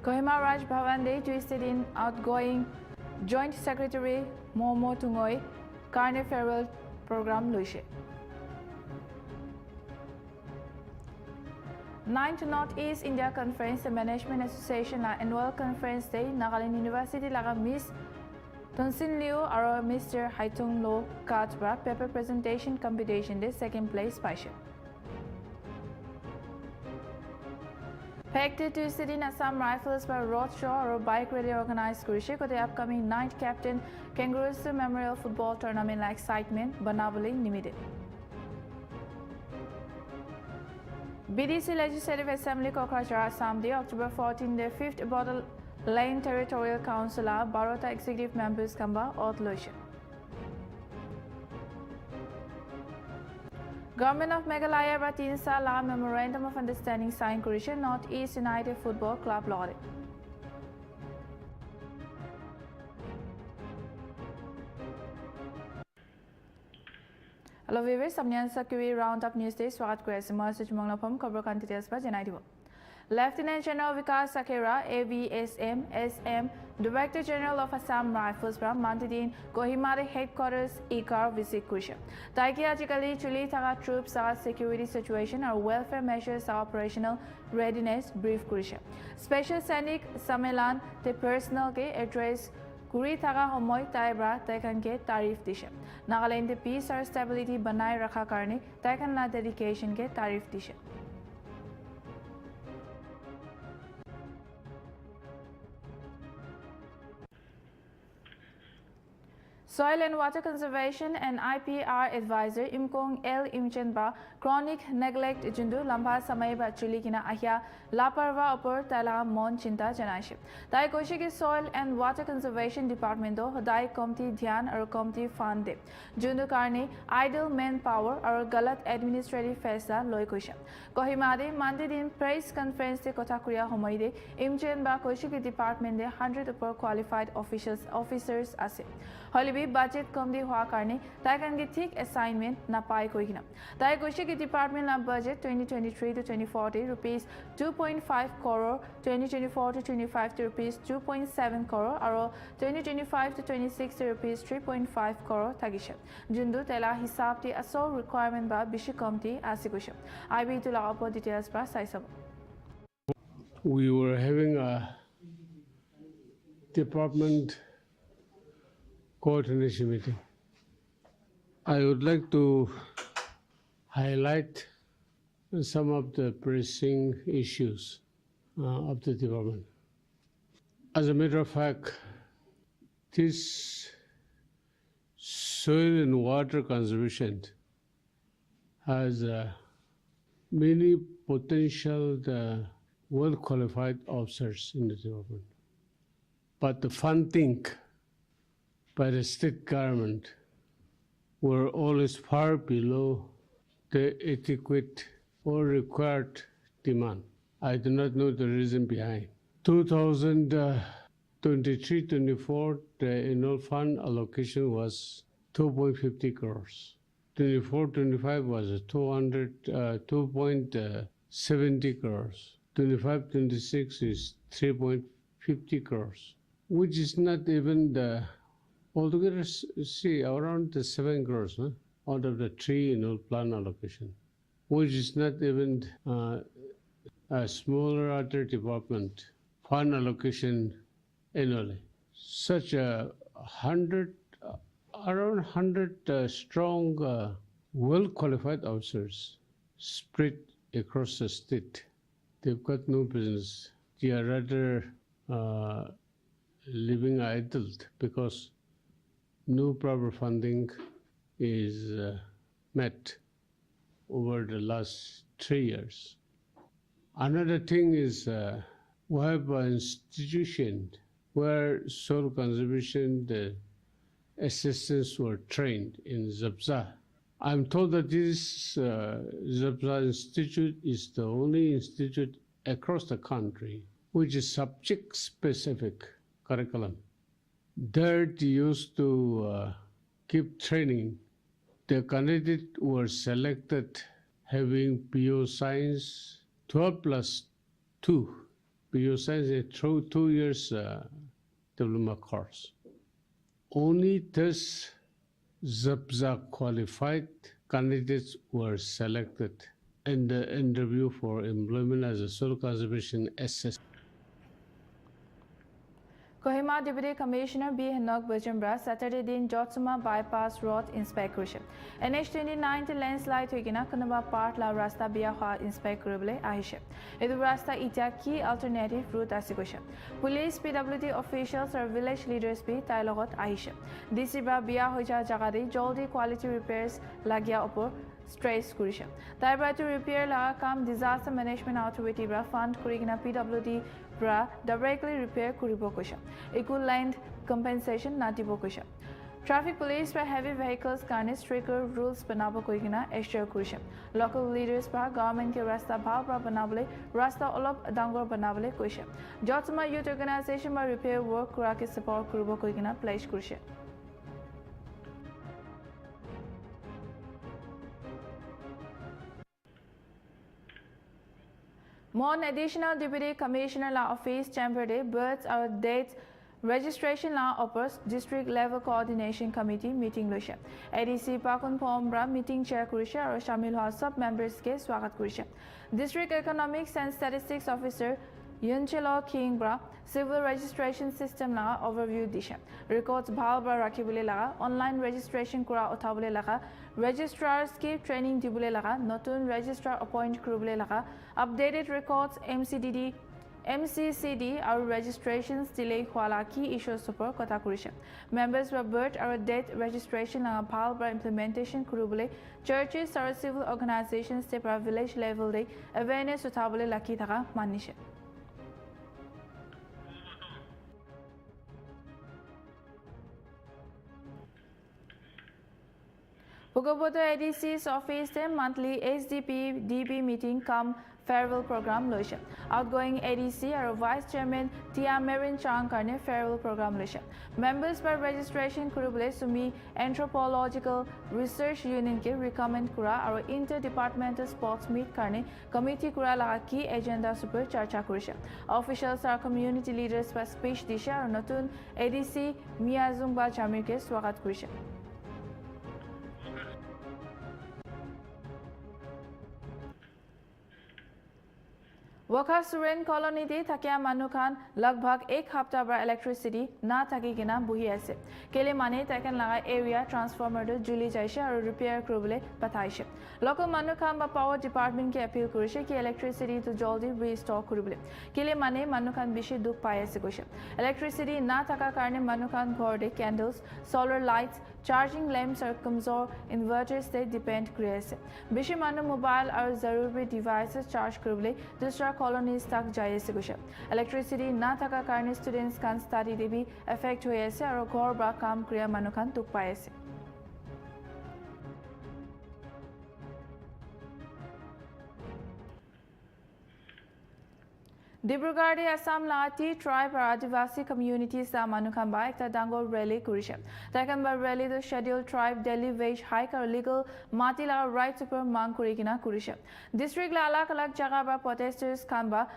Kohima Raj Bhavan Day twisted in outgoing Joint Secretary Momo Tungoi Carne Farewell Program Luishe. 9th Northeast India Conference Management Association Annual Conference Day Nagaland University laga Miss Tonsin Liu or Mr. Haitung Lo Katbra paper presentation competition day second place Paisha. Packed to City in Assam Rifles by roadshow or bike rally organized Kurishe the upcoming 9th Captain Kangaroos Memorial Football Tournament like excitement Banabali Limited. BDC Legislative Assembly Kokrajhar Assam Day October 14 the 5th Border Lane Territorial Council Barota Executive Members Kamba Outlotion. Government of Meghalaya Ratinsa La Memorandum of Understanding signed Kurisha Northeast United Football Club Lord. Hello viewers, Samnyan Sakuri Roundup News Day Swat Kres Message Manglapam Cover Details by Janaidibo. Lieutenant General Vikas Sakera, AVSM, SM, Director General of Assam Rifles, Mantidin, Kohima Headquarters, Ikar, visit Kusha. Taikiatically, Chile Taga troops, security situation, or welfare measures, operational readiness, brief Kusha. Special Sanic Samelan, the personal address, Kuri Taga Homoy, Taibra, Taikan Tarif Disha. Nagaland peace or stability, Banai Raka Karni, Taikan La dedication, Tarif Disha. Soil and Water Conservation and IPR Advisor Imkong L. Imchenba Chronic Neglect Jundu Lamba Samayba Chulikina Ahya Laparva Upper Tala Mon Chinta Janaship. Dai Koshiki Soil and Water Conservation Department do Dai Comti Dhyan or Comti Fund Jundu Karni Idle Manpower or Galat Administrative Festa Loikosha. Kohimade Mandidin Press Conference de Kotakuria Homoide Imchenba Koshiki Department de 100 upper qualified officers Ase. Holibi budget comedy hua karne taikan ge thick assignment na pai koikina tai koshiki department na budget 2023 to 2040 rupees 2.5 crore 2024 to 25 to rupees 2.7 crore or 2025 to 26 to rupees 3.5 crore tagisha jundu tela hisab ti asol requirement ba bishi comedy asikusha IB to la upper details ba saisab. We were having a department coordination meeting. I would like to highlight some of the pressing issues of the department. As a matter of fact, this soil and water conservation has many potential well-qualified officers in the department. But the funding by the state government were always far below the adequate or required demand. I do not know the reason behind. 2023-24, the annual fund allocation was 2.50 crores. 24-25 was 2.70 crores. 25-26 is 3.50 crores, which is not even the altogether, see, around the 7 crores out of the 3 annual plan allocation, which is not even a smaller other department fund allocation annually. Such a around 100 strong, well-qualified officers spread across the state. They've got no business. They are rather living idle because no proper funding is met over the last 3 years. Another thing is we have an institution where soil conservation the assistants were trained in Zabza. I'm told that this Zabza Institute is the only institute across the country which is subject-specific curriculum. There they used to keep training. The candidates were selected having bioscience 12+2 Bioscience is through 2 years diploma course. Only thus ZAPZA qualified candidates were selected in the interview for employment as a soil conservation assessor. Kohima Deputy Commissioner B. Henok Bajambra Saturday din Jotsuma Bypass Road inspect kurishe. NH29 landslide hoigina kanaba part la rasta biya ha inspect kuribule ahishe. Edu rasta itya key alternative route asigoshe. Police, PWD officials or village leaders bi tailogot ahishe. DC ba biya hoja jagadi joldi quality repairs lagya opor stress kurishe. Taiba to repair la kam disaster management authority bra fund kurigina PWD bra directly repair kuribo kusha. Equal length compensation natibo kusha. Traffic police bra heavy vehicles karne stricter rules banabo kuigina extra kusha. Local leaders bra government ke rasta bhav bra banabole rasta olop dangor banabole kusha. Jotsuma youth organization bra repair work kurake support kuribo kuigina pledge kusha. More additional Deputy Commissioner la Office Chamber de births or dates registration la offers district level coordination committee meeting lushe. ADC Pakun Pombra meeting chair kurisha or Shamil ha sub members ke swagat kurisha. District Economics and Statistics Officer Yunchelo Kingbra civil registration system la overview disha. Records bhalbra rakibule laga online registration kura uthabule laga registrars ki training dibule laga notun registrar appoint kurubule laga updated records MCCD our registrations delay hwala ki issues super kota kurisha. Members were birth or death registration la bhalbra implementation kurubule churches or civil organizations te par village level de awareness uthabule laki thaga manishe. Pugaboto ADC's office monthly SDP DB meeting come farewell program loisha. Outgoing ADC or Vice Chairman Tia Merin Chang karne farewell program loisha. Members by registration kurubule sumi anthropological research union ke recommend kura or interdepartmental sports meet karne committee kura laga ki agenda super charcha kurisha. Officials are community leaders by speech disha or notun ADC Miyazungba Jamir ke swagat kurisha. Waka Suren colony de Takia Manukan Lagbhag ek hafta bra electricity na taki gina buhi ase. Kele mane taken laga area transformer de Julie Jaisha or repair krubule bataishe. Local Manukan ba power department ke appeal kurishe ki electricity to joldi restore kurubule. Kele mane Manukan bishi duk paye se kushe. Electricity na taka karne Manukan ghor de candles, solar lights, charging lamps or kamzor inverters they depend kriyase. Bishi manu mobile or zaruri devices charge kurubule dusra colonies tak jaye se kushe. Electricity na taka karne students can study debi affect hoye se or ghor ba kam kriya Manukan tuk paye se. Dibrugarh Assam la tea tribe or Adivasi communities da Manukan ba ekta dangor rally kurishe. Takan ba rally the scheduled tribe Delhi wage hike or legal mati la right super mang kurikina kurishe. District la alak alak jaga ba protesters kan ba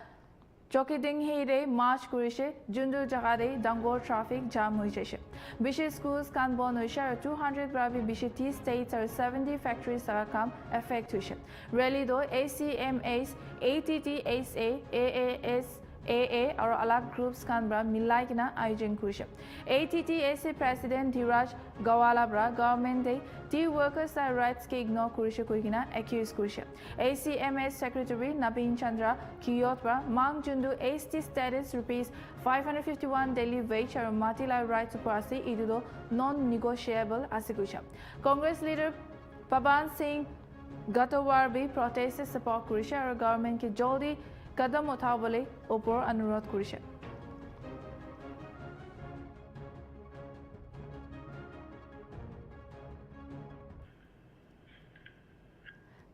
Chokiding Hede march kurishe Jundu jagade dangor traffic jam hoishe. Bishi schools kan bon hoishe 200 brabi bishi tea states or 70 factories saga kam affect hoishe. Rally do ACMAs, ATTSA, AAS AA or alak groups kan bra milai kina ayojan kurishe. ATTSA President Dhiraj Gawala bra government de tea workers rights ke ignore kurishe kuigina accuse kurishe. ACMS Secretary Nabin Chandra Kiyot bra mang jundu ST status rupees 551 daily wage or matila right supasi idudo non-negotiable asikusha. Congress leader Paban Singh Gatawar bhi protest support kurishe or government ke joldi kadam uthabole opor anurodh kurishe.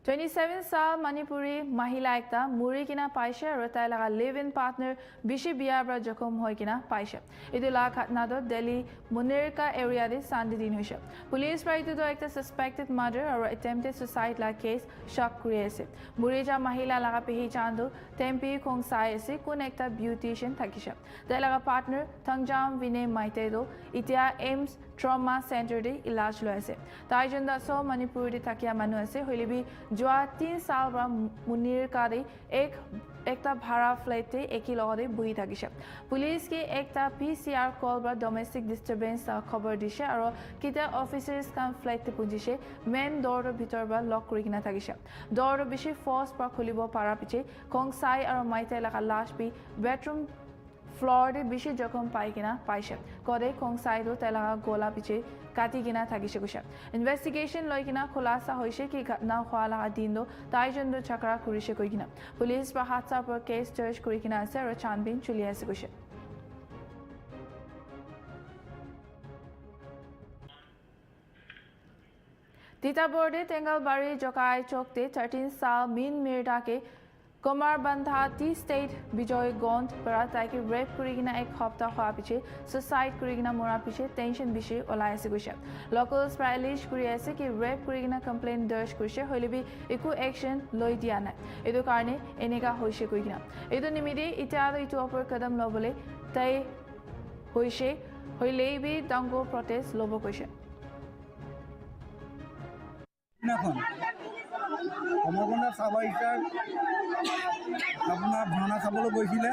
27 साल मणिपुरी महिला एकता मुरी किना पाइसे और ताई लगा live in partner बिशी बियार बरा जखम होय किना पाइसे इदु ला घटना दो दिल्ली मुनेर का एरिया दे सांडे दिन होइसे पुलिस पर इदु दो एकता सस्पेक्टेड मर्डर और अटेम्प्टेड सुसाइड ला केस शक करे আছে मुरी जा महिला लगा पेही चांदो टेम्पी खोंगसाय আছে कोन एकता ब्यूटिशियन থাকিছে ताई लगा पार्टनर थंगजाम विने माइते दो इतिया एम्स ट्रॉमा सेंटर दे इलाज लो আছে ताई जंदा सो मणिपुर दे থাকিয়া मानु আছে होइलिबि जो 3 साल बा मुनीर कादे एकता भाड़ा फ्लैटे एकी लगते बही থাকিছে पुलिस की एकता PCR कॉल बा डोमेस्टिक डिस्टर्बेंस खबर दिছে और किता ऑफिसर्स काम फ्लैटे पुंजिছে मेन डोर भीतर बा लॉक কৰি কিনা থাকিছে डोर बेसी फोर्स पर खुलिब पारा पिछे खोंगसाई और माइते लगा लाश भी बेडरूम फ्लोर दे बेसी जखम पाई किना पाइছে कदे खोंगसाई दो तेलगा गोला पिछे काटी किना থাকিছে কৈছে ইনভেস্টিগেশন লৈ কিনা খোলাসা হৈছে কি ঘটনা হোৱালা দিন দো তাইজন দো চক্ৰা কৰিছে কৈ কিনা পুলিচ বা হাতছাৰ पर কেছ দৰ্জ কৰি কিনা আছে আৰু ছানবিন চলি আছে কৈছে তিতাবৰদে টেঙ্গালবাৰী জকাই চকতে 13 साल মিন মিৰ্দাকে कुमार बंधा टी स्टेट विजय गौंड पर ताकि रेप करिगिना एक हफ्ता हुआ पीछे सुसाइड करिगिना मोरा पीछे टेंशन विषय ओलाई আছে গৈছে लोकल्स प्राइलिश কৰি আছে कि रेप करिगिना कंप्लेंट दर्ज কৰিছে হলিবি একো एक्शन লৈ দিয়া নাই এটো কাৰণে এনেকা হৈছে কইগিনা এটো নিমিদে ইটা ইটো অপৰ কদম লবলে তাই হৈছে হইলেবি ডাঙ্গো প্ৰটেষ্ট লব কৈছে সমগ্ৰ সাবাইকাৰ আপোনাৰ ভাওনা চাবলৈ গৈছিলে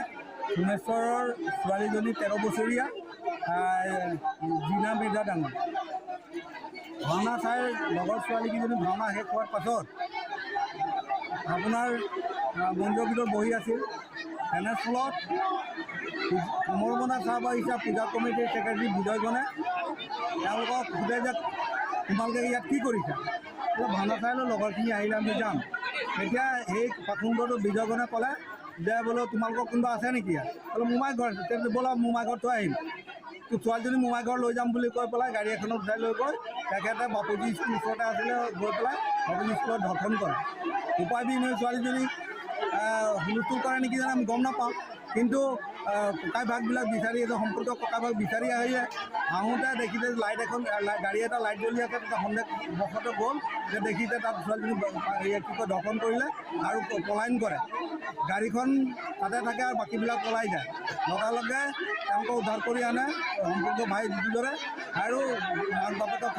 ভুৱনেশ্বৰৰ ছোৱালীজনী 13 বছৰীয়া জিনা বেদা ডাঙৰ ভাওনা চাই লগৰ ছোৱালীকেইজনী ভাওনা শেষ হোৱাৰ পাছত আপোনাৰ মন্দিৰৰ ভিতৰত বহি আছিল এনেস্থলত সমৰবনা চাহ বাগিচা পূজা কমিটিৰ ছেক্ৰেটাৰী বিজয়গণে তেওঁলোকক সোধে যে তোমালোকে ইয়াত কি কৰিছা ভাওনা চাই লগৰখিনি আহিলে আমি যাম এতিয়া সেই পাখুণ্ডটো বিজয়গণে ক'লে যে বোলো তোমালোকৰ কোনোবা আছে নেকি বোলো মোমাই ঘৰ তেতিয়া বোলা মোমাই ঘৰটো আহিম তো ছোৱালীজনী মোমাই ঘৰ লৈ যাম বুলি কৈ পেলাই গাড়ী এখনত উঠাই লৈ গৈ তেখেতে বাপুজী স্কুল ওচৰতে আছিলে গৈ পেলাই বাপুজী স্কুলত ধৰ্ষণ কৰে উপায়বিহীন হৈ ছোৱালীজনী হুলস্থুল কৰে নেকি জানে আমি গম নাপাওঁ কিন্তু ককাই ভাগবিলাক বিচাৰি আছে সম্পৰ্ক ককাই ভাগ বিচাৰি আহিলে আহোঁতে দেখিছে লাইট এখন গাড়ী এটা লাইট জ্বলি আছে তেতিয়া সন্দেহ বশতে গ'ল যে দেখিছে তাত ছোৱালীজনী কি কয় দৰ্শন কৰিলে আৰু পলায়ন কৰে গাড়ীখন তাতে থাকে আৰু বাকীবিলাক পলাই যায় লগে তেওঁলোকক উদ্ধাৰ কৰি আনে সম্পৰ্ক ভাই দুজনে আৰু মাক বাপেকক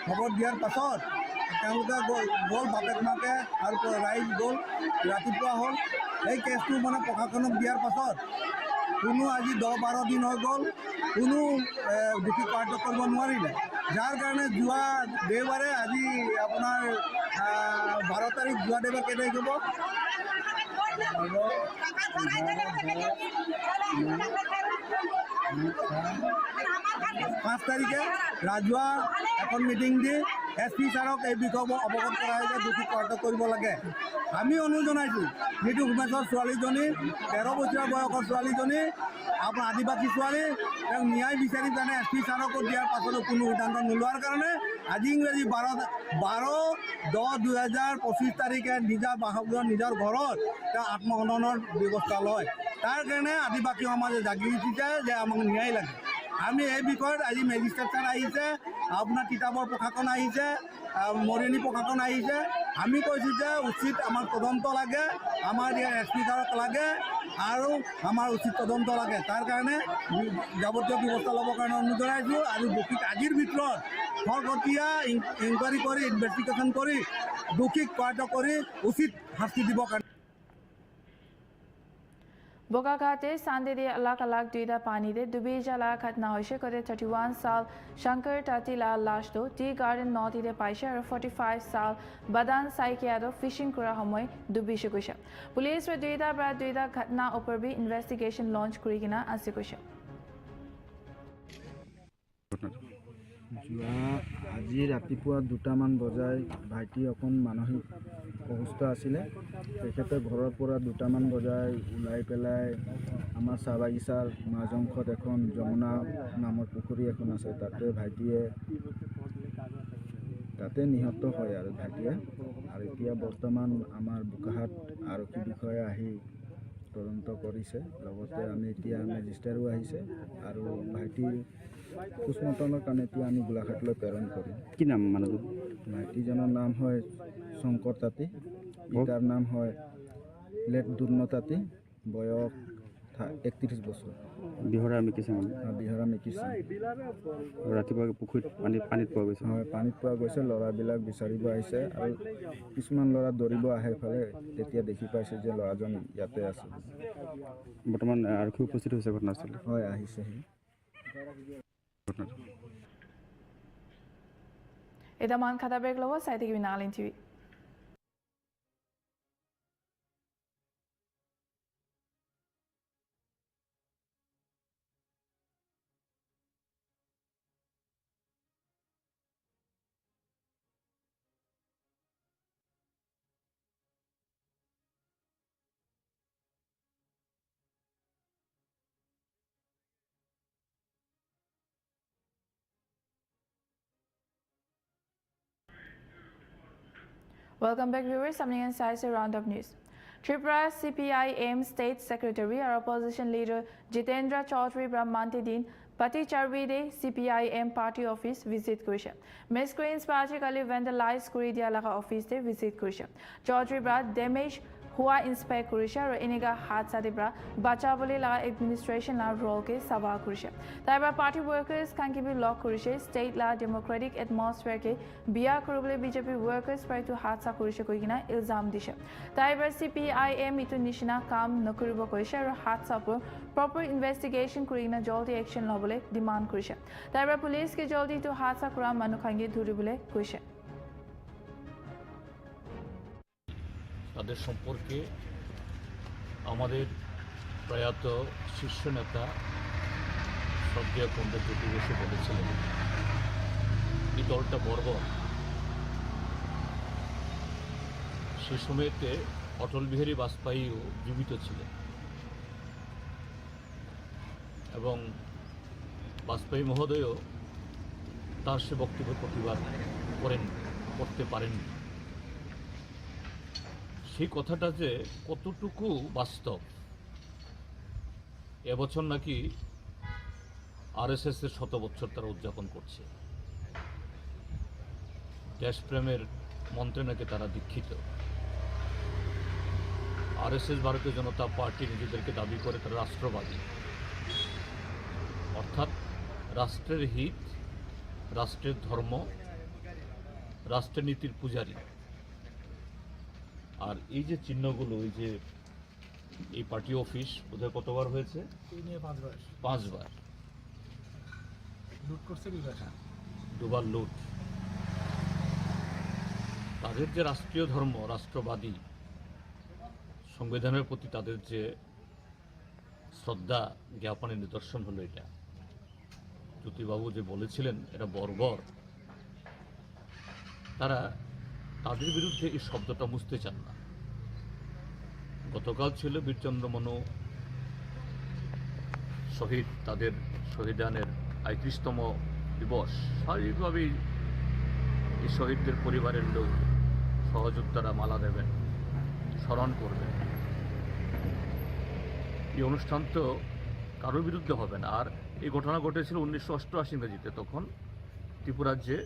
খবৰ দিয়াৰ পাছত তেওঁলোকে গ'ল বাপেক মাকে আৰু ৰাইজ গ'ল ৰাতিপুৱা হ'ল এই কেছটো মানে প্ৰশাসনক দিয়াৰ পাছত কোনো আজি 10-12 দিন হৈ গ'ল কোনো দোষী কাৰ্য কৰিব নোৱাৰিলে যাৰ কাৰণে যোৱা দেওবাৰে আজি আপোনাৰ 12 তাৰিখ যোৱা দেওবাৰ কেই তাৰিখ হ'ব 5 তাৰিখে ৰাজহুৱা এখন মিটিং দি SP ছাৰক এই বিষয়ে অৱগত কৰা হৈছে দোষী কাৰ্য কৰিব লাগে আমি অনুৰোধ জনাইছোঁ যিটো ভুৱনেশ্বৰ ছোৱালীজনী 13 বছৰীয়া বয়সৰ ছোৱালীজনী আপোনাৰ আদিবাসী ছোৱালী তেওঁক ন্যায় বিচাৰি জানে SP ছাৰকো দিয়াৰ পাছতো কোনো সিদ্ধান্ত নোলোৱাৰ কাৰণে আজি ইংৰাজী 12/10/2025 তাৰিখে নিজৰ বাসগৃহ নিজৰ ঘৰত তেওঁ আত্মসন্মানৰ ব্যৱস্থা লয় তাৰ কাৰণে আদিবাসী সমাজে জাগি উঠিছে যে আমাক ন্যায় লাগে আমি এই বিষয়ত আজি মেজিষ্ট্ৰেট ছাৰ আহিছে আপোনাৰ তিতাবৰ প্ৰশাসন আহিছে মৰিয়নী প্ৰশাসন আহিছে আমি কৈছোঁ যে উচিত আমাৰ তদন্ত লাগে আমাৰ ইয়াৰ SP ছাৰক লাগে আৰু আমাৰ উচিত তদন্ত লাগে তাৰ কাৰণে যাৱতীয় ব্যৱস্থা ল'বৰ কাৰণে অনুৰোধ জনাইছোঁ আৰু দোষীক আজিৰ ভিতৰত খৰতকীয়া ইনকুৱাৰী কৰি ইনভেষ্টিগেশ্যন কৰি দোষীক কাৰ্য কৰি উচিত শাস্তি দিবৰ কাৰণে बोकाघाटे सांदे दे अलग अलग दुईटा पानी दे डुबी जला घटना होइसे कदे 31 साल शंकर टाटीला लाश दो टी गार्डन नॉर्थ दे पाइसे और 45 साल बदान साइकिया दो फिशिंग करा समय डुबिसे কৈছে पुलिस रे दुईटा घटना ऊपर भी इन्वेस्टिगेशन लॉन्च करि किना আছে কৈছে আজি ৰাতিপুৱা 2টামান বজাই ভাইটি অকণ মানসিক অসুস্থ আছিলে তেখেতে ঘৰৰ পৰা 2টামান বজাই ওলাই পেলাই আমাৰ চাহ বাগিচাৰ মাজংশত এখন যমুনা নামৰ পুখুৰী এখন আছে তাতে ভাইটিয়ে তাতে নিহত হয় আৰু ভাইটিয়ে আৰু এতিয়া বৰ্তমান আমাৰ বোকাহাট আৰক্ষী বিষয়া আহি তদন্ত কৰিছে। লগতে আমি এতিয়া মেজিষ্ট্ৰেটো আহিছে আৰু ভাইটিৰ পোষ্টমৰ্টমৰ কাৰণে এতিয়া আমি গোলাঘাটলৈ প্ৰেৰণ কৰিম। কি নাম মানুহজন? ভাইটিজনৰ নাম হয় শংকৰ তাঁতী, পিতাৰ নাম হয় লেট দুৰ্ণ তাঁতী, বয়স 31 বছৰ। বিহৰা মিকিছে মানে বিহৰা মিকিছে। ৰাতিপুৱা পুখুৰীত পানীত পোৱা গৈছে। হয়, পানীত পোৱা গৈছে। ল'ৰাবিলাক বিচাৰিব আহিছে আৰু কিছুমান ল'ৰা দৌৰিব আহে ফালে, তেতিয়া দেখি পাইছে যে ল'ৰাজন ইয়াতে আছে। বৰ্তমান আৰক্ষী উপস্থিত হৈছে ঘটনাস্থলীত। হয়, আহিছেহি। এটা মান খাতা ব্ৰেক ল'ব, চাই থাকিবি Nltv। Welcome back, viewers. Something inside a roundup news. Tripura CPIM State Secretary and Opposition Leader Jitendra Chaudhary Brahmanti Din Pati Charvide CPIM Party Office visit Kurisha. Miscreants Party Kali vandalized Kuridia Laka Office de visit Kurisha. Chaudhary Bra damage हुआ inspect कुरिशा और इनेगा हादसा दिब्रा बचा बोले लगा administration ला role के सभा कुरिशा Taiba party workers Kanki भी lock कुरिशे state ला democratic atmosphere के बिया करुबले BJP workers पर तो हादसा कुरिशे कोई किना इल्जाम दिशा ताइबा CPIM इतु निशना काम न करिबो कुरिशा और हादसा पर प्रॉपर इन्वेस्टिगेशन कुरिना जल्दी एक्शन लबले डिमांड कुरिशा ताइबा पुलिस के जल्दी तो हादसा कुरा मानुखांगे धुरिबले कुरिशा তাদের সম্পর্কে আমাদের প্রয়াত শীর্ষ নেতা শ্রদ্ধেয় পণ্ডিত জ্যোতি বসু বলেছিলেন এই দলটা বর্বর। সে সময়তে অটল বিহারী বাজপেয়ীও জীবিত ছিলেন এবং বাজপেয়ী মহোদয়ও তার সে বক্তব্য প্রতিবাদ করতে পারেননি। সেই কথাটা যে কতটুকু বাস্তব, এবছর নাকি আরএসএসের 100 বছর তারা উদযাপন করছে। দেশপ্রেমের মন্ত্রে নাকি তারা দীক্ষিত। আরএসএস ভারতীয় জনতা পার্টি নিজেদেরকে দাবি করে তারা রাষ্ট্রবাদী, অর্থাৎ রাষ্ট্রের হিত, রাষ্ট্রের ধর্ম, রাষ্ট্রের নীতির পূজারী। আর এই যে চিহ্নগুলো, এই যে এই পার্টি অফিস বোধহয় কতবার হয়েছে? 5বার লুট করছে, দুবার লুট। তাদের যে রাষ্ট্রীয় ধর্ম, রাষ্ট্রবাদী, সংবিধানের প্রতি তাদের যে শ্রদ্ধা জ্ঞাপনের নিদর্শন হলো এটা। জ্যোতিবাবু যে বলেছিলেন এটা বর্বর, তারা তাদের বিরুদ্ধে এই শব্দটা মুছতে চান না। গতকাল ছিল বীরচন্দ্র মনু শহীদ, তাদের শহীদানের ৩৫তম দিবস। স্বাভাবিকভাবেই এই শহীদদের পরিবারের লোক সহযোদ্ধারা মালা দেবেন, স্মরণ করবেন। এই অনুষ্ঠান তো কারোর বিরুদ্ধে হবে না। আর এই ঘটনা ঘটেছিল 1988 ইংরেজিতে, তখন ত্রিপুরাজ্যে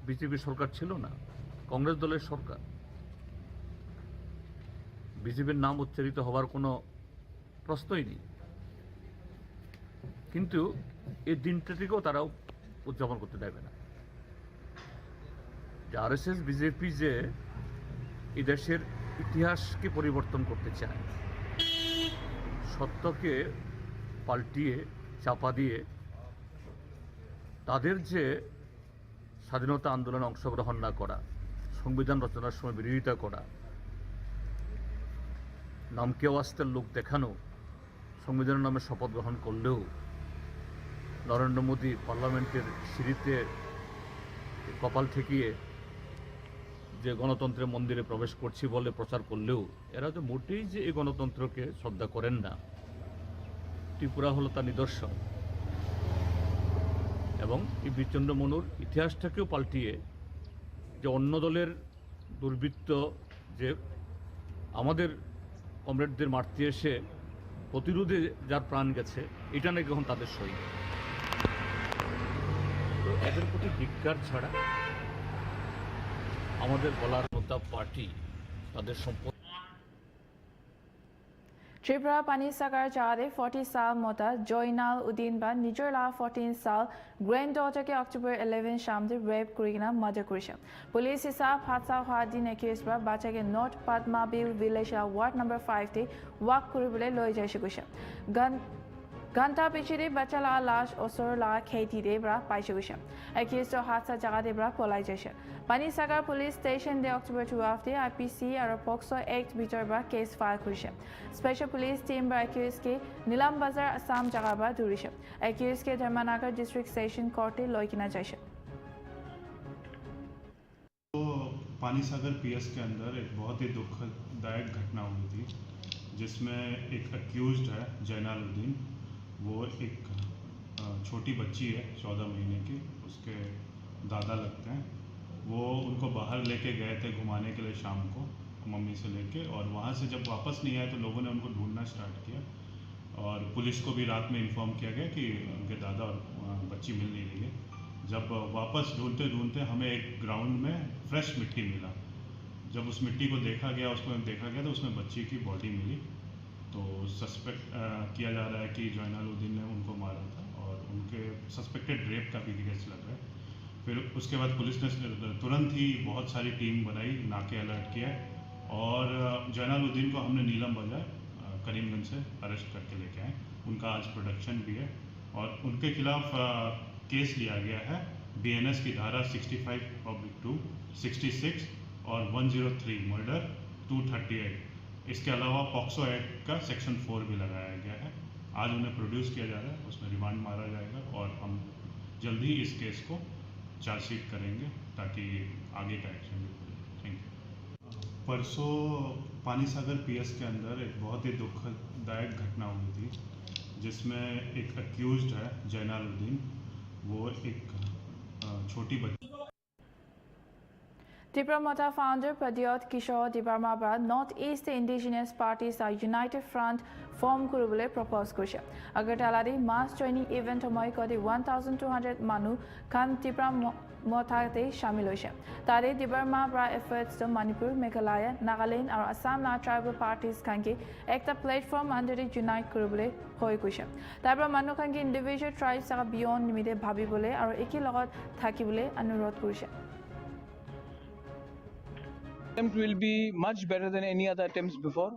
বিজেপি সরকার ছিল না, কংগ্রেস দলের সরকার। বিজেপির নাম উচ্চারিত হওয়ার কোনো প্রশ্নই নেই। কিন্তু এই দিনটাটিকেও তারা উদযাপন করতে দেবে না। যে আরএসএস বিজেপি যে এই দেশের ইতিহাসকে পরিবর্তন করতে চায়, সত্যকে পাল্টিয়ে চাপা দিয়ে তাদের যে স্বাধীনতা আন্দোলনে অংশগ্রহণ না করা, সংবিধান রচনার সময় বিরোধিতা করা, নামকে ওয়াস্তের লোক দেখানো, সংবিধানের নামে শপথ গ্রহণ করলেও নরেন্দ্র মোদী পার্লামেন্টের সিঁড়িতে কপাল ঠেকিয়ে যে গণতন্ত্রের মন্দিরে প্রবেশ করছি বলে প্রচার করলেও এরা তো মোটেই যে এই গণতন্ত্রকে শ্রদ্ধা করেন না। ত্রিপুরা হলো তার নিদর্শন। এবং এই বীরচন্দ্র মনুর ইতিহাসটাকেও পাল্টিয়ে যে অন্য দলের দুর্বৃত্ত যে আমাদের কমরেডদের মারতে এসে প্রতিরোধে যার প্রাণ গেছে এটা নাকি এখন তাদের শহীদ। তো এদের প্রতি ধিক্কার ছাড়া আমাদের বলার মতো পার্টি তাদের সম্পদ Tripura Pani Sakar Jade 40 साल मोटा Joynal Udin ba Nijor la 14 साल granddaughter ke October 11 sham de rape kurigina murder kurisha. Police hisab hadsa hwa din accused ba bacha ke North Padmabil village la ward number 5 te walk kuribule loi jaise kusha. Ganta pichiri bacha la lash osor la kheti de bra paise kusha. Accused to hadsa jaga de bra polai jaise. Pani Sakar Police Station de October 12 de IPC aro POCSO Act bitor ba case file kurisha. Special Police Team ba accused ke Nilam Bazar Assam jaga ba durisha. Accused ke Dharmanagar District Session Court e loikina jaise. तो पानी सागर PS के अंदर एक बहुत ही दुखदायक घटना हुई थी जिसमें एक अक्यूज्ड है जैनालुद्दीन। वो एक छोटी बच्ची है 14 महीने की, उसके दादा लगते हैं। वो उनको बाहर लेके गए थे घुमाने के लिए शाम को मम्मी से लेके, और वहाँ से जब वापस नहीं आए तो लोगों ने उनको ढूंढना स्टार्ट किया और पुलिस को भी रात में इन्फॉर्म किया गया कि उनके दादा और बच्ची मिल नहीं रही है। जब वापस ढूंढते ढूंढते हमें एक ग्राउंड में फ्रेश मिट्टी मिला। जब उस मिट्टी को देखा गया, उसको देखा गया तो उसमें बच्ची की बॉडी मिली। तो सस्पेक्ट किया जा रहा है कि जैनालुद्दीन ने उनको मारा था और उनके सस्पेक्टेड रेप का भी केस लग रहा है। फिर उसके बाद पुलिस ने तुरंत ही बहुत सारी टीम बनाई, नाके अलर्ट किया और जैनालुद्दीन को हमने नीलम बाजार करीमगंज से अरेस्ट करके लेके आए। उनका आज प्रोडक्शन भी है और उनके खिलाफ केस लिया गया है BNS की धारा 65/2, 66 और 103 मर्डर 238। इसके अलावा पॉक्सो एक्ट का सेक्शन 4 भी लगाया गया है। आज उन्हें प्रोड्यूस किया जा रहा है, उसमें रिमांड मारा जाएगा और हम जल्द ही इस केस को चार्जशीट करेंगे ताकि आगे का एक्शन भी हो। Thank you. परसों पानी सागर पीएस के अंदर एक बहुत ही दुखदायक घटना हुई थी जिसमें एक अक्यूज्ड है जैनालुद्दीन। वो एक छोटी बच्ची Tripura Mota founder Pradyot Kishore Debarma ba North East Indigenous Parties are United Front form kurubule propose kurisha. Agartala de mass joining event homoy kodi 1200 manu kan Tripura Mota te shamil hoise. Tare Debarma ba efforts to Manipur, Meghalaya, Nagaland aru Assam na tribal parties kanke ekta platform under the unite kurubule hoy kurisha. Tabra manu kanke individual tribes aga beyond nimide bhabibole aru eki logot thakibole anurodh kurisha. Attempt will be much better than any other attempts before.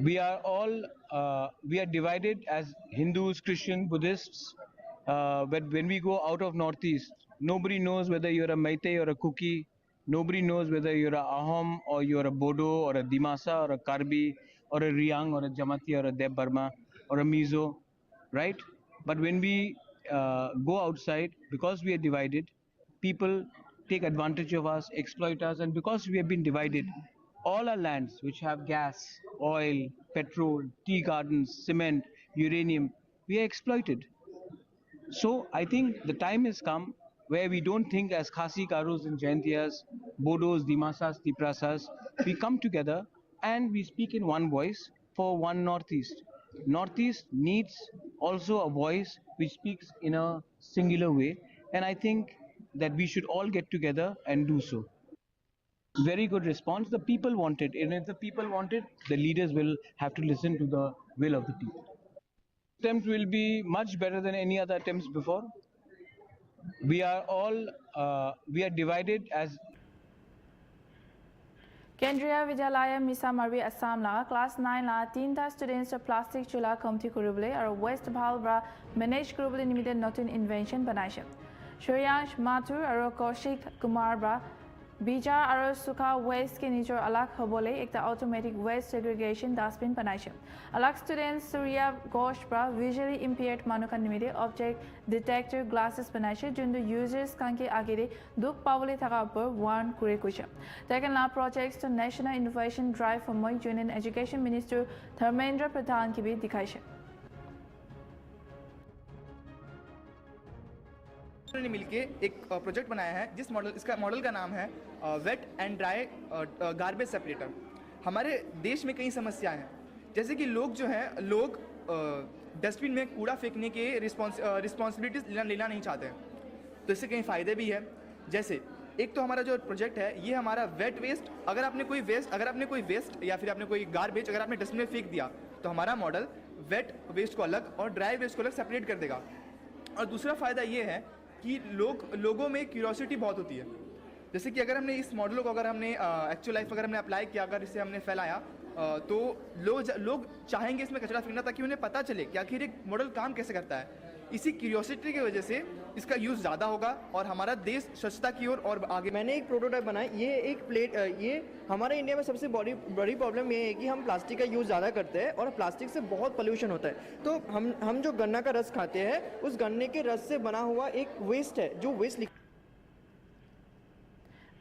We are all we are divided as Hindus, Christians, Buddhists. But when we go out of Northeast, nobody knows whether you're a Meitei or a Kuki. Nobody knows whether you're a Ahom or you're a Bodo or a Dimasa or a Karbi or a Riang or a Jamati or a Deb Burma or a Mizo, right? But when we go outside, because we are divided, people take advantage of us, exploit us, and because we have been divided, all our lands which have gas, oil, petrol, tea gardens, cement, uranium, we are exploited. So I think the time has come where we don't think as Khasi, Karus and Jaintiyas, Bodos, Dimasas, Tiprasas, we come together and we speak in one voice for one Northeast. Northeast needs also a voice which speaks in a singular way, and I think that we should all get together and do so. Very good response. The people want it, and if the people want it, the leaders will have to listen to the will of the people. Attempt will be much better than any other attempts before. We are all we are divided as Kendriya Vidyalaya Misamarbi Assam la class 9 la 3 students plastic chula committee kurubule aru West Bhal bra manage kurubule nimide notun invention banaise. Shuryansh Mathur aru Kaushik Kumar bra Bija aru Sukha waste ke nijor alag hobole ekta automatic waste segregation dustbin banaise. Alag students Surya Ghosh bra visually impaired manukan nimide object detector glasses banaise jundu users kanke agere duk pawole thaka upor warn kure kuisha. Taken la projects to National Innovation Drive for Moi Union Education Minister Dharmendra Pradhan ki bhi dikhaise. ने मिलके एक project बनाया है इसका model का नाम है wet and dry garbage separator. हमारे देश में कई समस्याएं हैं, जैसे कि लोग डस्टबिन में कूड़ा फेंकने के रिस्पॉन्सिबिलिटीज लेना नहीं चाहते हैं। तो इससे कई फ़ायदे भी है। जैसे एक तो हमारा जो प्रोजेक्ट है ये हमारा वेट वेस्ट, अगर आपने कोई वेस्ट या फिर आपने कोई गार्बेज अगर आपने डस्टबिन में फेंक दिया तो हमारा मॉडल वेट वेस्ट को अलग और ड्राई वेस्ट को अलग सेपरेट कर देगा। और दूसरा फ़ायदा ये है कि लोगों में क्यूरोसिटी बहुत होती है। जैसे कि अगर हमने इस मॉडल को एक्चुअल लाइफ में अगर हमने अप्लाई किया, अगर इसे हमने फैलाया तो लोग चाहेंगे इसमें कचरा फेंकना, ताकि उन्हें पता चले कि आखिर एक मॉडल काम कैसे करता है। इसी क्यूरियोसिटी की वजह से इसका यूज़ ज़्यादा होगा और हमारा देश स्वच्छता की ओर और आगे। मैंने एक प्रोटोटाइप बनाया। ये हमारे इंडिया में सबसे बड़ी प्रॉब्लम ये है कि हम प्लास्टिक का यूज़ ज़्यादा करते हैं और प्लास्टिक से बहुत पोल्यूशन होता है। तो हम जो गन्ना का रस खाते हैं उस गन्ने के रस से बना हुआ एक वेस्ट है जो waste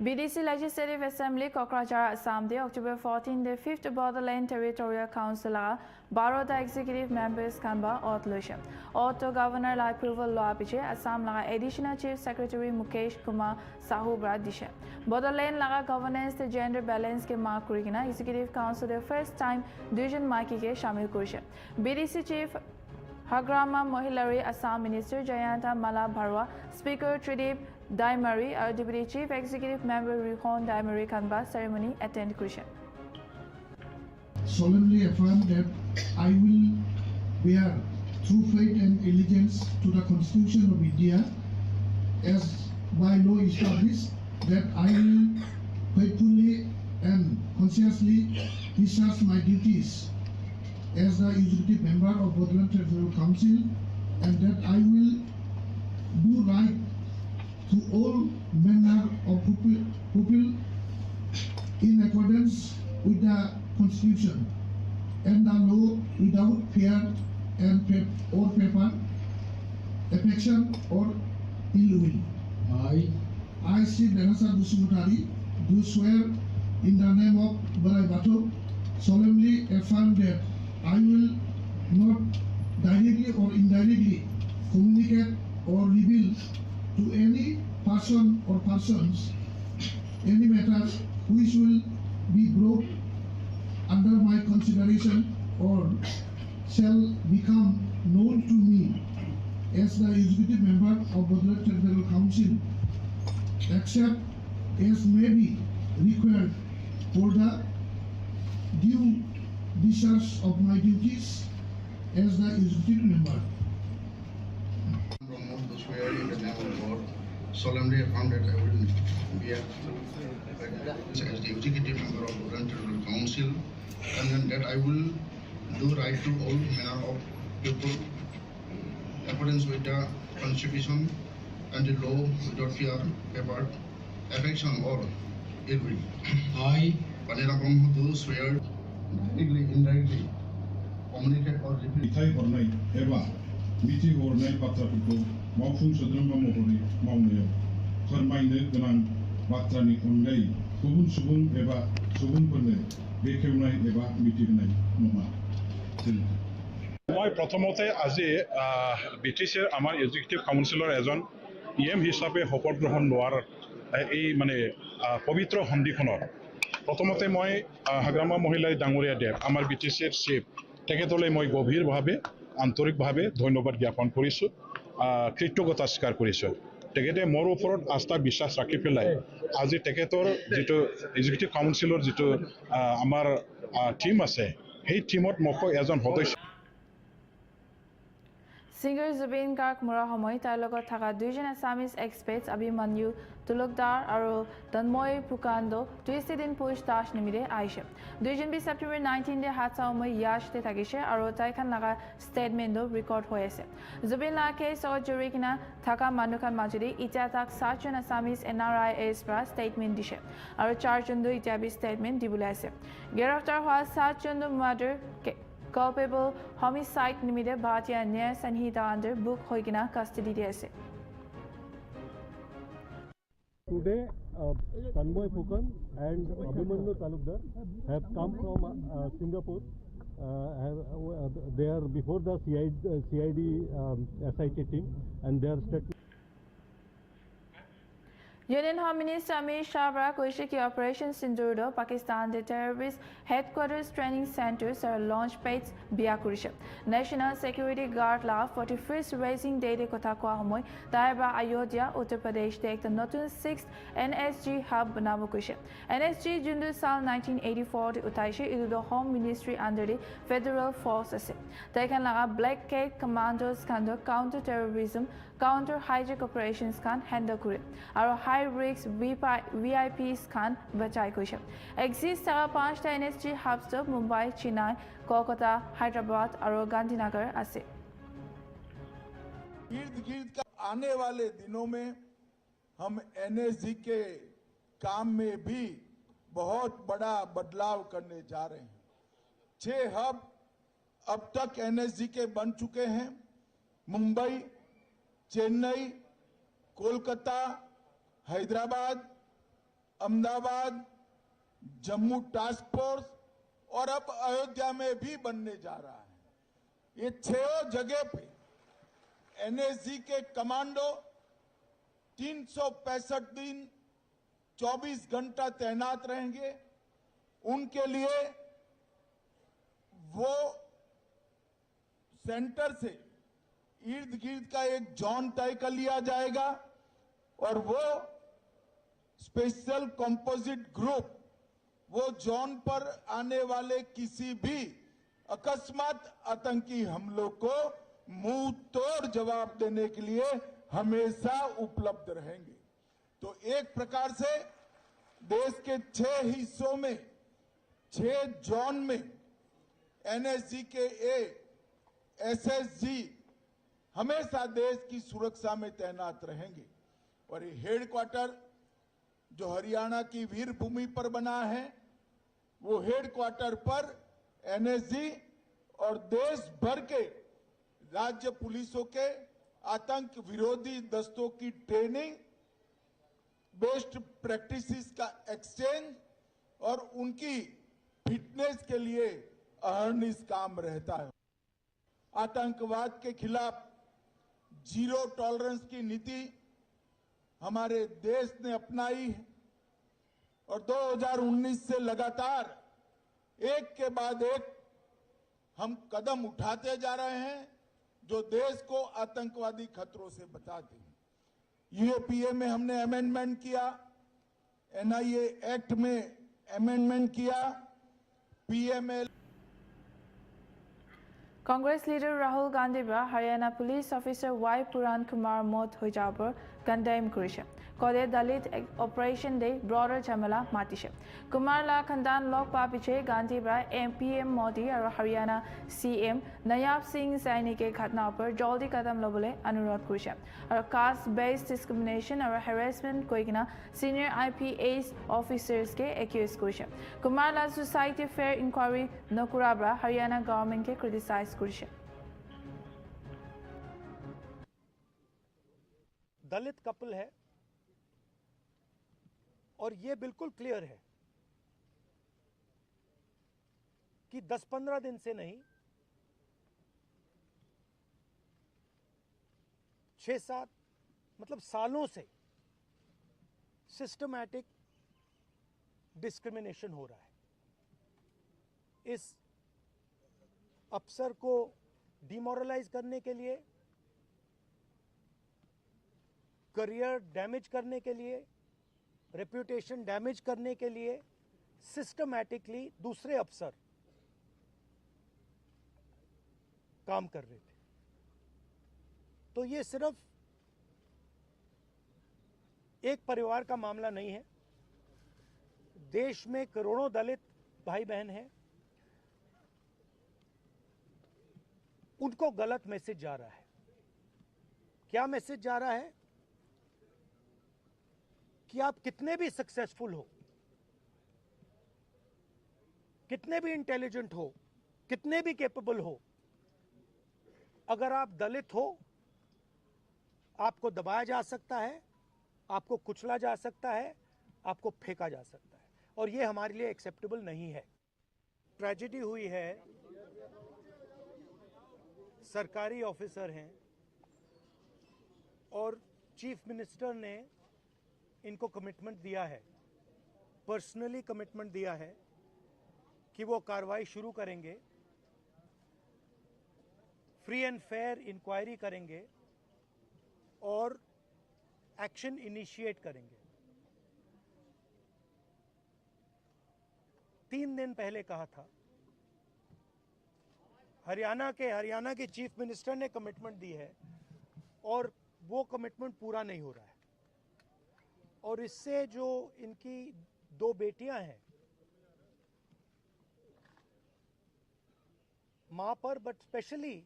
BDC Legislative Assembly Kokrajhar Assam de October 14 the 5th Borderland Territorial Council Baroda Executive Members Kanba Outlution Auto Governor la approval law piche Assam la Additional Chief Secretary Mukesh Kumar Sahu Bradisha Borderland la governance the gender balance ke mark kurigina Executive Council the first time division maki ke shamil kurishe BDC Chief Hagrama Mohilari Assam Minister Jayanta Mala Bharwa Speaker Tridip Daimari, our Deputy Chief Executive Member Rihon Daimari Kanba ceremony attend Krishan. Solemnly affirm that I will bear true faith and allegiance to the Constitution of India as by law established, that I will faithfully and conscientiously discharge my duties as the Executive Member of Borderland Territorial Council, and that I will do right to all manner of people in accordance with the Constitution and the law without fear and or paper, affection or ill will. I, Sri Dhanasar Busumutari, do swear in the name of Balai Bato, solemnly affirm that I will not directly or indirectly communicate or reveal to any person or persons any matter which will be brought under my consideration or shall become known to me as the executive member of Borderland Territorial Council, except as may be required for the due discharge of my duties as the executive member. From to swear in the name of God, solemnly affirm that I will be as the executive member of Borderland Territorial Council, and that I will do right to all manner of people in accordance with the Constitution and the law without fear, paper, affection or ill will. I, Panera Brahma, do swear directly, indirectly, communicate or repeat. मिथि हरनाय बाथ्राफोरखौ मावफुं सोद्रोमा महरै मावनायाव फोरमायनो गोनां बाथ्रानि अनगायै गुबुन सुबुं एबा सुबुंफोरनो बेखेवनाय एबा मिथिहोनाय नङा। মই প্ৰথমতে আজি বিটিচিৰ আমাৰ এক্সিকিউটিভ কাউন্সিলৰ এজন ইএম হিচাপে শপত গ্ৰহণ লোৱাৰ এই পবিত্ৰ সন্ধিখনৰ প্ৰথমতে মই হাগ্ৰামা মহিলাই ডাঙৰীয়া দেৱ আমাৰ বিটিচিৰ চিফ তেখেতলৈ মই গভীৰভাৱে আন্তৰিকভাৱে ধন্যবাদ জ্ঞাপন কৰিছোঁ, কৃতজ্ঞতা স্বীকাৰ কৰিছোঁ। তেখেতে মোৰ ওপৰত আস্থা বিশ্বাস ৰাখি পেলাই আজি তেখেতৰ যিটো এক্সিকিউটিভ কাউন্সিলৰ যিটো আমাৰ টিম আছে সেই টিমত মোক এজন সদস্য Singer Zubin Garg Mura Homoy তাৰ লগত থকা দুইজন আছামিজ এক্সপাৰ্টছ অভিমন্যু তুলকদাৰ আৰু তন্ময় পুকান্দো 20 দিন পুছ দাস নিমিৰে আইছে। দুইজন বি সেপ্টেম্বৰ 19 দে হাতসা সময় ইয়াশতে থাকিছে আৰু তাইখান লগা ষ্টেটমেণ্টও ৰেকৰ্ড হৈ আছে। জুবিন লাকে লগত জড়ি কিনা থকা মানুহখান মাজুৰি এতিয়া তাক 7জন আছামিজ NRIS পৰা ষ্টেটমেণ্ট দিছে আৰু 4জন এতিয়া বি ষ্টেটমেণ্ট দিবলৈ আছে। গ্ৰেপ্তাৰ হোৱা 7জন murder culpable homicide nimide Bharatiya Nyaya Sanhita under book hoigina custody de ase. Today, Tanmoy Phukan and Abhimanyu Talukdar have come from Singapore. They are before the CID SIT team, and they are Union Home Minister Amir Shah Kushiki Operation Sindoor Pakistan the terrorist headquarters training centers are launch pads Biakurisha. National Security Guard La 41st Raising Day Kota Kwahomoy Taiba Ayodhya Uttar Pradesh Take the Notun 6th NSG Hub Banamukusha. NSG Jundu Sal 1984 Utaishi Idu the Home Ministry under the Federal Forces. Taken La Black Cake Commandos Kando counter terrorism counter hijack operations can handle kure aro high risk VIPs can bachai kuisha exist sara 5 ta NSG hubs to Mumbai, Chennai, Kolkata, Hyderabad aro Gandhinagar ase इर्द-गिर्द का आने वाले दिनों में हम NSG के काम में भी बहुत बड़ा बदलाव करने जा रहे हैं 6 हब अब तक एनएसजी के बन चुके हैं मुंबई, चेन्नई, कोलकाता, हैदराबाद, अहमदाबाद, जम्मू टास्क फोर्स और अब अयोध्या में भी बनने जा रहा है। ये 6 जगह पे एनएसजी के कमांडो 365 दिन 24 घंटा तैनात रहेंगे। उनके लिए वो सेंटर से इर्द गिर्द का एक जोन तय कर लिया जाएगा और वो स्पेशल कंपोजिट ग्रुप वो जोन पर आने वाले किसी भी अकस्मात आतंकी हमलों को मुंह तोड़ जवाब देने के लिए हमेशा उपलब्ध रहेंगे। तो एक प्रकार से देश के 6 हिस्सों में 6 जोन में एनएसजी के एसएसजी हमेशा देश की सुरक्षा में तैनात रहेंगे और ये हेडक्वार्टर जो हरियाणा की वीर भूमि पर बना है वो हेडक्वार्टर पर एनएसजी और देश भर के राज्य पुलिसों के आतंक विरोधी दस्तों की ट्रेनिंग, बेस्ट प्रैक्टिसेस का एक्सचेंज और उनकी फिटनेस के लिए अहर्निश काम रहता है। आतंकवाद के खिलाफ जीरो टॉलरेंस की नीति हमारे देश ने अपनाई है और 2019 से लगातार एक के बाद एक हम कदम उठाते जा रहे हैं जो देश को आतंकवादी खतरों से बचाते हैं। यूएपीए में हमने अमेंडमेंट किया, एनआईए एक्ट में अमेंडमेंट किया, PML Congress leader Rahul Gandhi Haryana police officer Y Puran Kumar Mot Hojabur condemned Kurisha. Kode Dalit Operation Day broader Jamala Matisha. Kumar La Khandan Lok Papiche Gandhi PM Modi और Haryana CM Nayab Singh Saini के घटना पर जल्दी कदम लेने अनुरोध कुरिशा और कास्ट बेस्ड डिस्क्रिमिनेशन और हैरेसमेंट को इकना सीनियर IPS ऑफिसर्स के एक्यूज कुरिशा कुमार ला सोसाइटी फेयर इंक्वायरी नकुराब्रा हरियाणा गवर्नमेंट के क्रिटिसाइज कुरिशा दलित कपल है और ये बिल्कुल क्लियर है कि 10-15 दिन से नहीं 6-7 मतलब सालों से सिस्टमैटिक डिस्क्रिमिनेशन हो रहा है। इस अफसर को डिमोरलाइज करने के लिए, करियर डैमेज करने के लिए, रेप्यूटेशन डैमेज करने के लिए सिस्टमैटिकली दूसरे अफसर काम कर रहे थे। तो ये सिर्फ एक परिवार का मामला नहीं है, देश में करोड़ों दलित भाई बहन हैं, उनको गलत मैसेज जा रहा है। क्या मैसेज जा रहा है कि आप कितने भी सक्सेसफुल हो, कितने भी इंटेलिजेंट हो, कितने भी कैपेबल हो, अगर आप दलित हो आपको दबाया जा सकता है, आपको कुचला जा सकता है, आपको फेंका जा सकता है और ये हमारे लिए एक्सेप्टेबल नहीं है। ट्रेजेडी हुई है, सरकारी ऑफिसर हैं और चीफ मिनिस्टर ने इनको कमिटमेंट दिया है, पर्सनली कमिटमेंट दिया है कि वो कार्रवाई शुरू करेंगे, फ्री एंड फेयर इंक्वायरी करेंगे और एक्शन इनिशिएट करेंगे। 3 दिन पहले कहा था, हरियाणा के चीफ मिनिस्टर ने कमिटमेंट दी है और वो कमिटमेंट पूरा नहीं हो रहा है। और इससे जो इनकी 2 बेटियां हैं, मां पर बट स्पेशली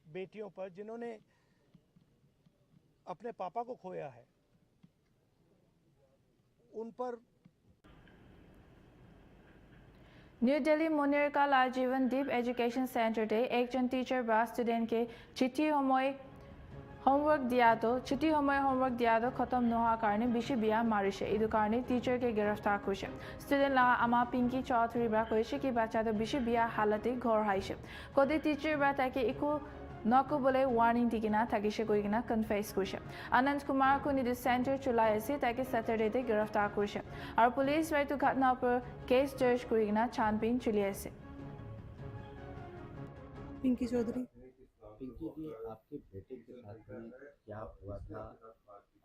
बेटियों पर जिन्होंने अपने पापा को खोया है, उन पर न्यू दिल्ली मुनीर का लाजीवन डीप एजुकेशन सेंटर डे एक जन टीचर बा स्टूडेंट के छुट्टी होमवर्क दिया तो खत्म नोहा कारणे बिशी बिया मारिशे इदु कारणे टीचर के गिरफ्तार खुशे स्टूडेंट ला आमा पिंकी चौधरी बा कहिसे कि बच्चा तो बिशी बिया हालते घर हाइशे कोदे टीचर बा ताके इको नको बोले वार्निंग दिकिना थाकिसे कोइना कन्फेस खुशे अनंत कुमार को निदु सेंटर चलाए से ताके सैटरडे ते गिरफ्तार खुशे और पुलिस राइतु घटना पर केस दर्ज करिना छानबीन चलिएसे। पिंकी चौधरी। पिंकी जी, आपके बेटे के साथ में क्या हुआ था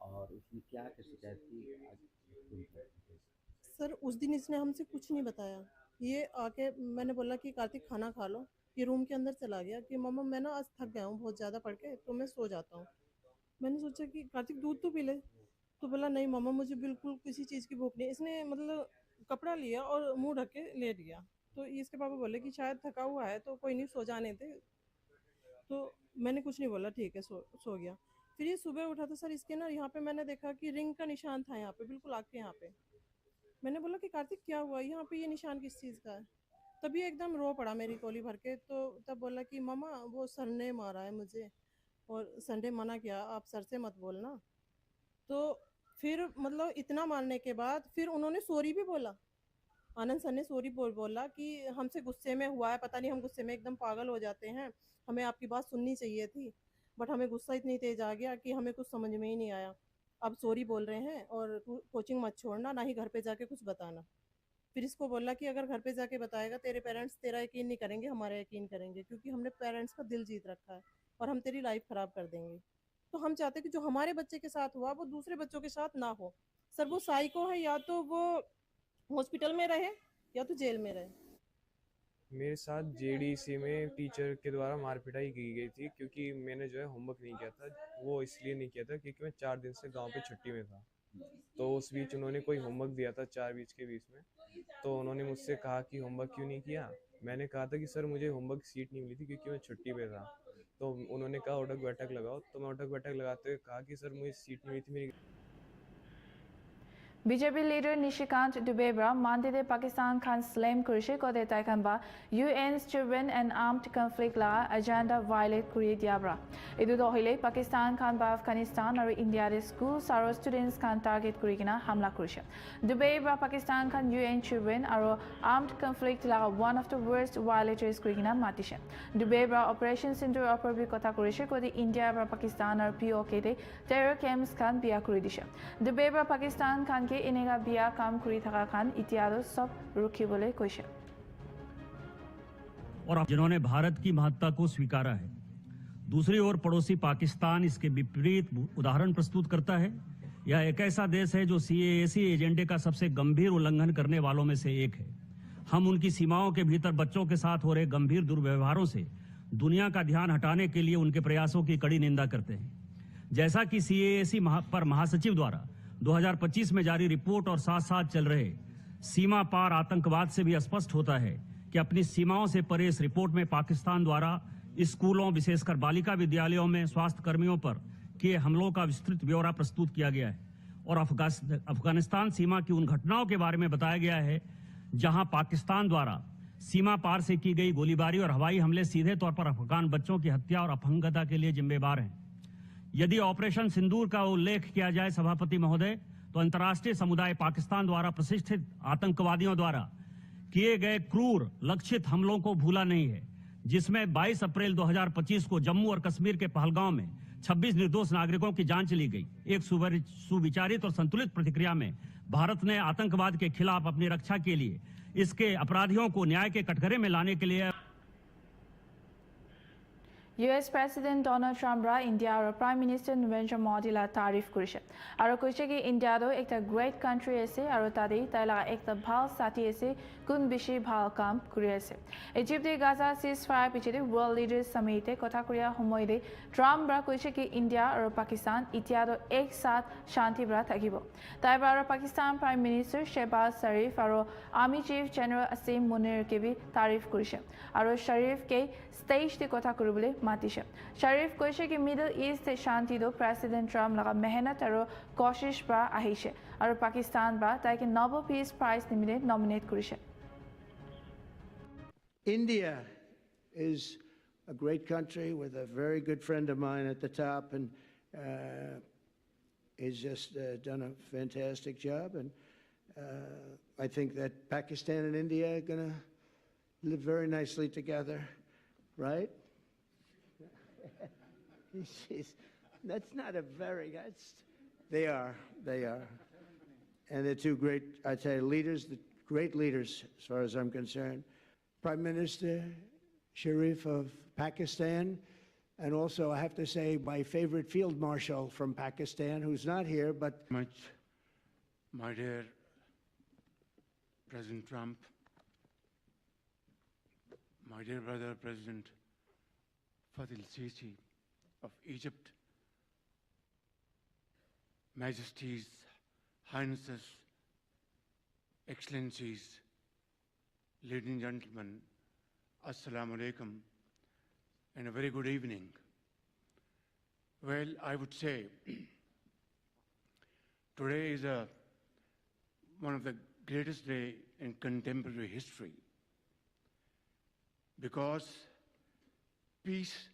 और उसने क्या शिकायत की? सर उस दिन इसने हमसे कुछ नहीं बताया। ये आके मैंने बोला कि कार्तिक खाना खा लो, ये रूम के अंदर चला गया कि मम्मा मैं ना आज थक गया हूँ बहुत ज़्यादा पढ़ के, तो मैं सो जाता हूँ। मैंने सोचा कि कार्तिक दूध तो पी ले, तो बोला नहीं मम्मा मुझे बिल्कुल किसी चीज़ की भूख नहीं। इसने मतलब कपड़ा लिया और मुँह ढक के लेट गया। तो इसके पापा बोले कि शायद थका हुआ है तो कोई नहीं सो जाने थे। तो मैंने कुछ नहीं बोला, ठीक है सो गया। फिर ये सुबह उठा तो सर इसके ना यहाँ पे मैंने देखा कि रिंग का निशान था यहाँ पे, बिल्कुल आँख के यहाँ पे। मैंने बोला कि कार्तिक क्या हुआ, यहाँ पे ये निशान किस चीज़ का है? तभी एकदम रो पड़ा मेरी कोली भर के। तो तब बोला कि मामा वो सर ने मारा है मुझे और सर ने मना किया आप सर से मत बोलना। तो फिर मतलब इतना मारने के बाद फिर उन्होंने सॉरी भी बोला। आनंद सर ने सॉरी बोला कि हमसे गुस्से में हुआ है, पता नहीं हम गुस्से में एकदम पागल हो जाते हैं, हमें आपकी बात सुननी चाहिए थी बट हमें गुस्सा इतनी तेज आ गया कि हमें कुछ समझ में ही नहीं आया। अब सॉरी बोल रहे हैं और कोचिंग मत छोड़ना, ना ही घर पे जाके कुछ बताना। फिर इसको बोला कि अगर घर पे जाके बताएगा तेरे पेरेंट्स तेरा यकीन नहीं करेंगे, हमारा यकीन करेंगे, क्योंकि हमने पेरेंट्स का दिल जीत रखा है और हम तेरी लाइफ ख़राब कर देंगे। तो हम चाहते कि जो हमारे बच्चे के साथ हुआ वो दूसरे बच्चों के साथ ना हो। सर वो साइको है, या तो वो हॉस्पिटल में रहे या तो जेल में रहे। मेरे साथ जेडीसी में टीचर के द्वारा मार पिटाई की गई थी क्योंकि मैंने जो है होमवर्क नहीं किया था। वो इसलिए नहीं किया था क्योंकि मैं 4 दिन से गांव पे छुट्टी में था। तो उस बीच उन्होंने कोई होमवर्क दिया था 4 बीच के बीच में, तो उन्होंने मुझसे कहा कि होमवर्क क्यों नहीं किया। मैंने कहा था कि सर मुझे होमवर्क सीट नहीं मिली थी क्योंकि मैं छुट्टी पे था। तो उन्होंने कहा उठक बैठक लगाओ, तो मैं उठक बैठक लगाते हुए कहा कि सर मुझे सीट नहीं मिली थी मेरी। बीजेपी लीडर निशिकांत दुबेबरा मानदेदे पाकिस्तान खान स्लैम कुरिशे कोदे ताइखानबा UN's Children and Armed Conflict la agenda violate kuri diabra idu do hile Pakistan Khan बा अफगानिस्तान और इंडिया दे स्कूल सारो स्टूडेंट्स खान टारगेट करिकिना हमला कुरिशे दुबेबरा पाकिस्तान खान UN Children और Armed Conflict la one of the worst violators करिकिना मातिशे दुबेबरा ऑपरेशन सेंटर अपर भी कथा कुरिशे कोदे इंडिया बा पाकिस्तान और POK दे टेरर कैंप्स खान बिया कुरि दिशे दुबेबरा पाकिस्तान खान के इनेगा बिया काम कुरी थका खान इत्यादि सब रुकी बोले कोशिश। और जिन्होंने भारत की महत्ता को स्वीकारा है। दूसरी ओर पड़ोसी पाकिस्तान इसके विपरीत उदाहरण प्रस्तुत करता है। यह एक ऐसा देश है जो CAC एजेंडे का सबसे गंभीर उल्लंघन करने वालों में से एक है। हम उनकी सीमाओं के भीतर बच्चों के साथ हो रहे गंभीर दुर्व्यवहारों से दुनिया का ध्यान हटाने के लिए उनके प्रयासों की कड़ी निंदा करते हैं। जैसा कि CAC पर महासचिव द्वारा 2025 में जारी रिपोर्ट और साथ साथ चल रहे सीमा पार आतंकवाद से भी स्पष्ट होता है कि अपनी सीमाओं से परे इस रिपोर्ट में पाकिस्तान द्वारा स्कूलों विशेषकर बालिका विद्यालयों में स्वास्थ्य कर्मियों पर किए हमलों का विस्तृत ब्यौरा प्रस्तुत किया गया है और अफगानिस्तान सीमा की उन घटनाओं के बारे में बताया गया है जहां पाकिस्तान द्वारा सीमा पार से की गई गोलीबारी और हवाई हमले सीधे तौर पर अफगान बच्चों की हत्या और अपहंगता के लिए जिम्मेदार हैं। यदि ऑपरेशन सिंदूर का उल्लेख किया जाए सभापति महोदय, तो अंतर्राष्ट्रीय समुदाय पाकिस्तान द्वारा प्रतिष्ठित आतंकवादियों द्वारा किए गए क्रूर लक्षित हमलों को भूला नहीं है, जिसमें 22 अप्रैल 2025 को जम्मू और कश्मीर के पहलगांव में 26 निर्दोष नागरिकों की जान चली गई। एक सुविचारित और संतुलित प्रतिक्रिया में भारत ने आतंकवाद के खिलाफ अपनी रक्षा के लिए इसके अपराधियों को न्याय के कटघरे में लाने के लिए US President Donald Trump ra India or Prime Minister Narendra Modi la tarif kurise aro koise ki India do ekta great country ase aro tade taila ekta bhal sati ase kun bishi bhal kam kuri ase Egypt de Gaza ceasefire pichete world leaders samete kotha kuriya homoide Trump ra koise ki India or Pakistan itia do ek sath shanti bra thakibo taiba aro Pakistan Prime Minister Shehbaz Sharif aro Army Chief General Asim Munir ke bi tarif kurise aro Sharif ke stage de kotha kuribole matishe Sharif koise ki Middle East te shanti do President Trump laga mehnat aro koshish bra ahishe aro Pakistan bra taike Nobel Peace Prize nimide nominate kurise India is a great country with a very good friend of mine at the top, and he's just done a fantastic job. And I think that Pakistan and India are going to live very nicely together, right? That's not a very, they are. And they're two great, I'd say, leaders, great leaders as far as I'm concerned. Prime Minister Sharif of Pakistan, and also I have to say my favorite field marshal from Pakistan, who's not here, but My dear President Trump, my dear brother President Fadil Sisi of Egypt, Majesties, Highnesses, Excellencies, ladies and gentlemen, Assalamu alaikum, and a very good evening. Well, I would say today is one of the greatest days in contemporary history because peace.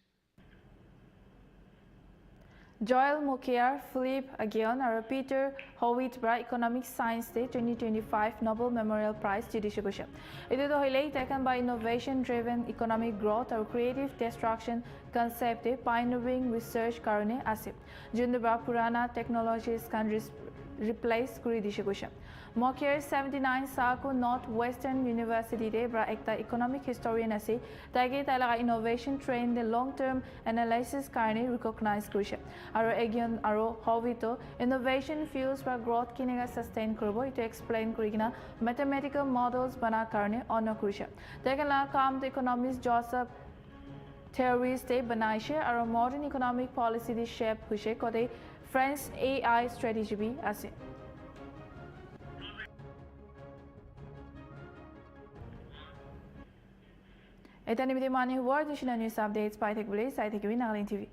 Joel Mokyar, Philip Agion aro Peter Howitt bra Economic Science Day 2025 Nobel Memorial Prize judicial kushe. Ito to hilay taken by innovation-driven economic growth or creative destruction concept pioneering research karone ase. Jundu bra purana technologies can replace kuri dishe kushe. Mokyar 79 saal ko Northwestern University de bra ekta economic historian ase. Taige taila innovation train the long-term analysis karone recognize kurise. Aro Agion aro Hovito innovation fuels bra growth kinega sustain kurbo ito explain kurigina mathematical models bana karone honor kurise. Taike la kam the economist Joseph theories de banaishe aro modern economic policy de shape hushe kode French AI strategy bi ase. Ito ni mani huwar additional news updates by Tech Bully, sa Tech Nltv.